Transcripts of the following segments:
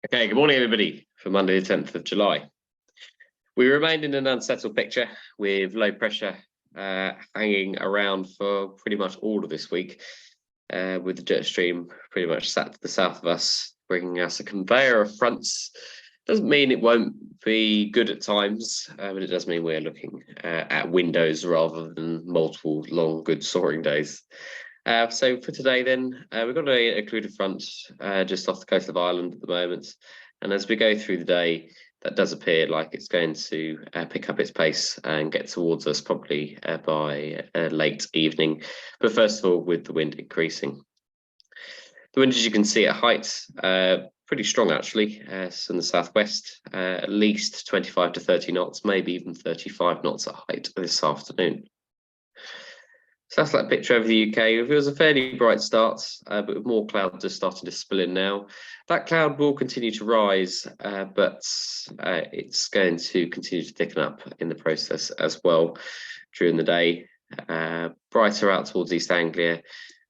Okay, good morning, everybody, for Monday, the 10th of July. We remained in an unsettled picture with low pressure hanging around for pretty much all of this week, with the jet stream pretty much sat to the south of us, bringing us a conveyor of fronts. Doesn't mean it won't be good at times, but it does mean we're looking at windows rather than multiple long, good soaring days. So for today then, we've got a occluded front just off the coast of Ireland at the moment. And as we go through the day, that does appear like it's going to pick up its pace and get towards us probably by late evening. But first of all, with the wind increasing. The wind, as you can see at height, pretty strong actually. It's in the southwest, at least 25 to 30 knots, maybe even 35 knots at height this afternoon. So that's that picture over the UK. It was a fairly bright start, but with more clouds just starting to spill in now. That cloud will continue to rise, but it's going to continue to thicken up in the process as well during the day. Brighter out towards East Anglia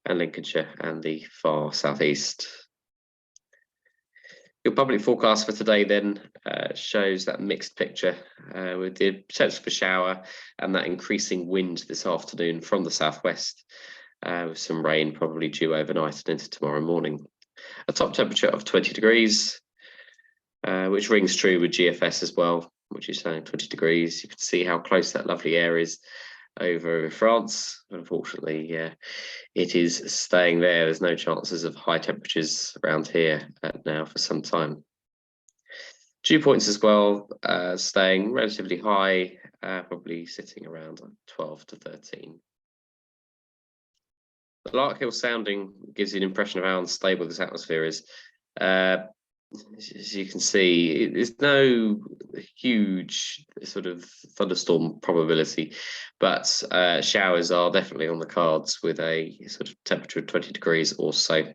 and Lincolnshire and the far southeast. Your public forecast for today then shows that mixed picture with the potential for shower and that increasing wind this afternoon from the southwest, with some rain probably due overnight and into tomorrow morning. A top temperature of 20 degrees, which rings true with GFS as well, which is saying 20 degrees. You can see how close that lovely air is over France. Unfortunately, it is staying there. There's no chances of high temperatures around here now for some time. Dew points as well, staying relatively high, probably sitting around 12 to 13. The Larkhill sounding gives you an impression of how unstable this atmosphere is. As you can see, there's no huge sort of thunderstorm probability, but showers are definitely on the cards with a sort of temperature of 20 degrees or so.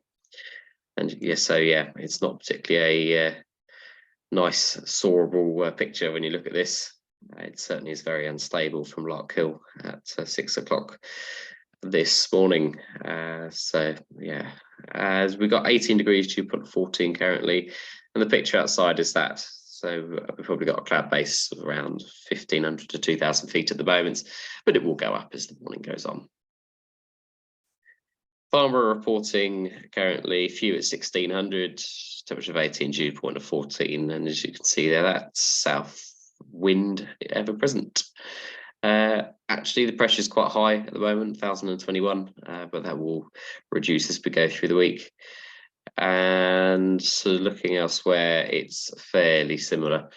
And yes, so yeah, it's not particularly a nice soarable picture when you look at this. It certainly is very unstable from Larkhill at 6 o'clock this morning. So yeah, as we've got 18 degrees, dew point 14 currently, and the picture outside is that. So we've probably got a cloud base of around 1,500 to 2,000 feet at the moment, but it will go up as the morning goes on. Farnborough reporting currently few at 1,600, temperature of 18, dew point of 14, and as you can see there, that's south wind ever present. Actually, the pressure is quite high at the moment, 1,021, but that will reduce as we go through the week. And so looking elsewhere, it's fairly similar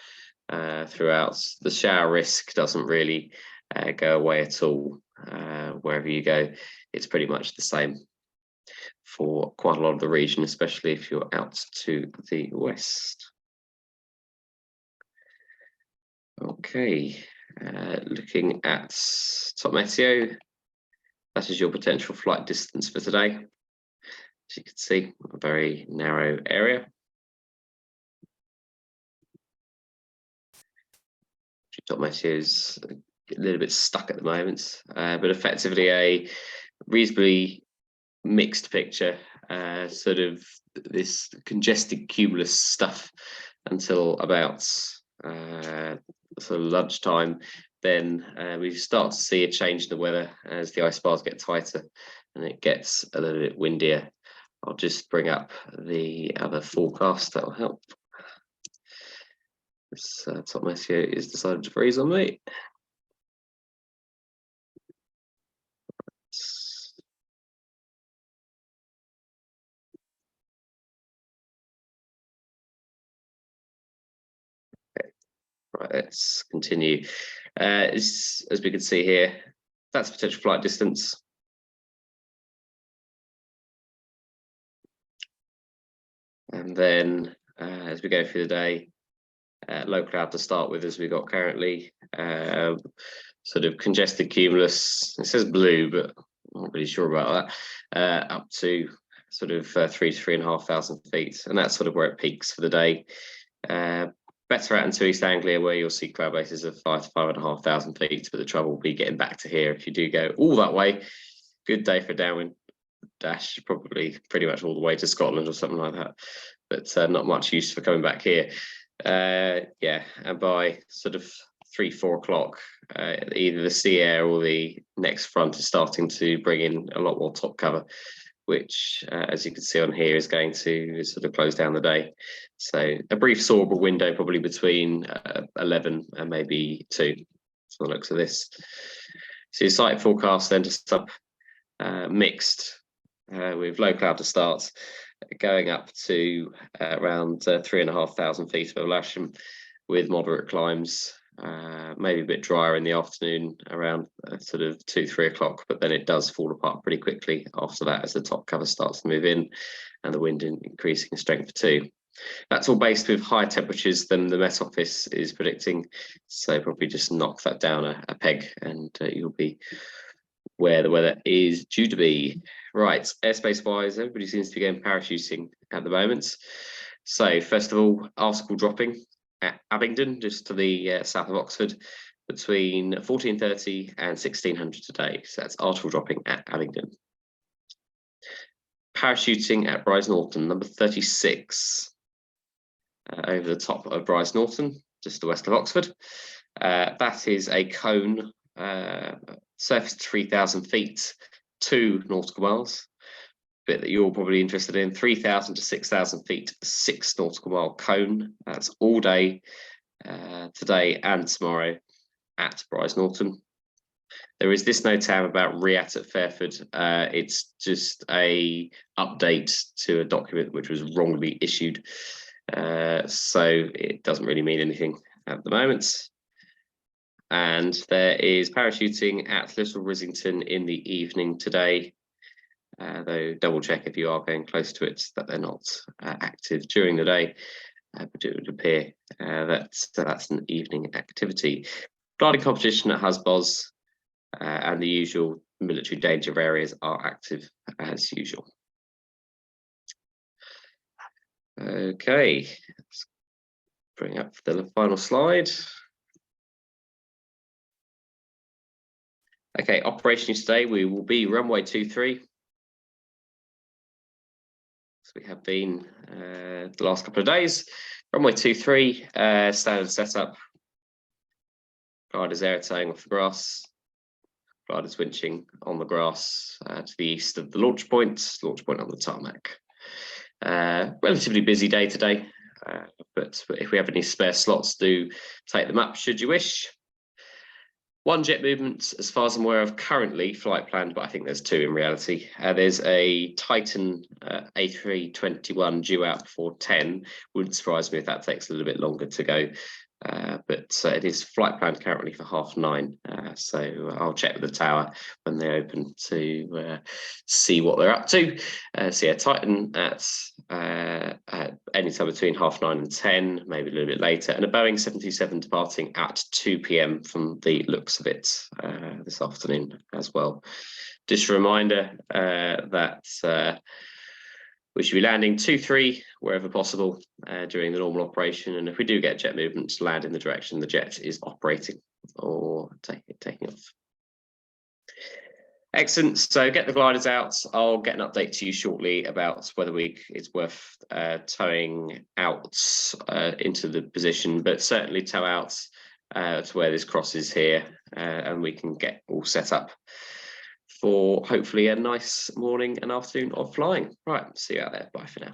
throughout. The shower risk doesn't really go away at all. Wherever you go, it's pretty much the same for quite a lot of the region, especially if you're out to the west. Okay. Looking at top meteo, that is your potential flight distance for today. As you can see, a very narrow area. Top meteo is a little bit stuck at the moment, but effectively a reasonably mixed picture, sort of this congested cumulus stuff until about sort of lunchtime. Then we start to see a change in the weather as the ice bars get tighter and it gets a little bit windier. I'll just bring up the other forecast that will help. This top meteo is decided to freeze on me. Right, let's continue. As we can see here, that's potential flight distance. And then as we go through the day, low cloud to start with, as we got currently, sort of congested cumulus. It says blue, but I'm not really sure about that. Up to sort of 3,000 to 3,500 feet, and that's sort of where it peaks for the day. Better out into East Anglia, where you'll see cloud bases of 5,000 to 5,500 feet, but the trouble will be getting back to here if you do go all that way. Good day for downwind dash, probably pretty much all the way to Scotland or something like that. but not much use for coming back here. Yeah, and by sort of 3-4 o'clock, either the sea air or the next front is starting to bring in a lot more top cover, which, as you can see on here, is going to sort of close down the day. So a brief soarable window, probably between 11 and maybe 2, from the looks of this. So your site forecast then just up mixed with low cloud to start, going up to around 3,500 feet above Lasham, with moderate climbs. Maybe a bit drier in the afternoon around sort of 2-3 o'clock, but then it does fall apart pretty quickly after that as the top cover starts to move in and the wind increasing in strength too. That's all based with higher temperatures than the Met Office is predicting, so probably just knock that down a peg and you'll be where the weather is due to be. Right, airspace wise, everybody seems to be going parachuting at the moment. So first of all, article dropping at Abingdon, just to the south of Oxford, between 1430 and 1600 today. So that's article dropping at Abingdon. Parachuting at Bryce Norton, number 36, over the top of Bryce Norton, just to the west of Oxford. That is a cone, surface 3,000 feet, 2 nautical miles. Bit that you're probably interested in, 3,000 to 6,000 feet, 6 nautical mile cone. That's all day today and tomorrow at Bryce Norton. There is this note tab about RIAT at Fairford. It's just a update to a document which was wrongly issued, so it doesn't really mean anything at the moment. And there is parachuting at Little Rissington in the evening today, though double check if you are going close to it that they're not active during the day, but it would appear that that's an evening activity. Gliding competition at Husbos and the usual military danger areas are active as usual. Okay, let's bring up the final slide. Okay, operationally today we will be runway 23. So we have been the last couple of days. Runway 23, standard setup. Gliders air towing off the grass. Gliders winching on the grass to the east of the launch point on the tarmac. Relatively busy day today, but if we have any spare slots, do take them up should you wish. 1 jet movement, as far as I'm aware of currently, flight planned, but I think there's 2 in reality. There's a Titan A321 due out before 10. Wouldn't surprise me if that takes a little bit longer to go. But it is flight planned currently for 9:30. So I'll check with the tower when they open to see what they're up to. So yeah, Titan at any time between 9:30 and 10, maybe a little bit later, and a Boeing 727 departing at 2 p.m. from the looks of it this afternoon as well. Just a reminder that we should be landing 2-3 wherever possible during the normal operation. And if we do get jet movements, land in the direction the jet is operating or taking off. Excellent. So get the gliders out. I'll get an update to you shortly about whether it's worth towing out into the position, but certainly tow out to where this crosses here, and we can get all set up for hopefully a nice morning and afternoon of flying. Right, see you out there. Bye for now.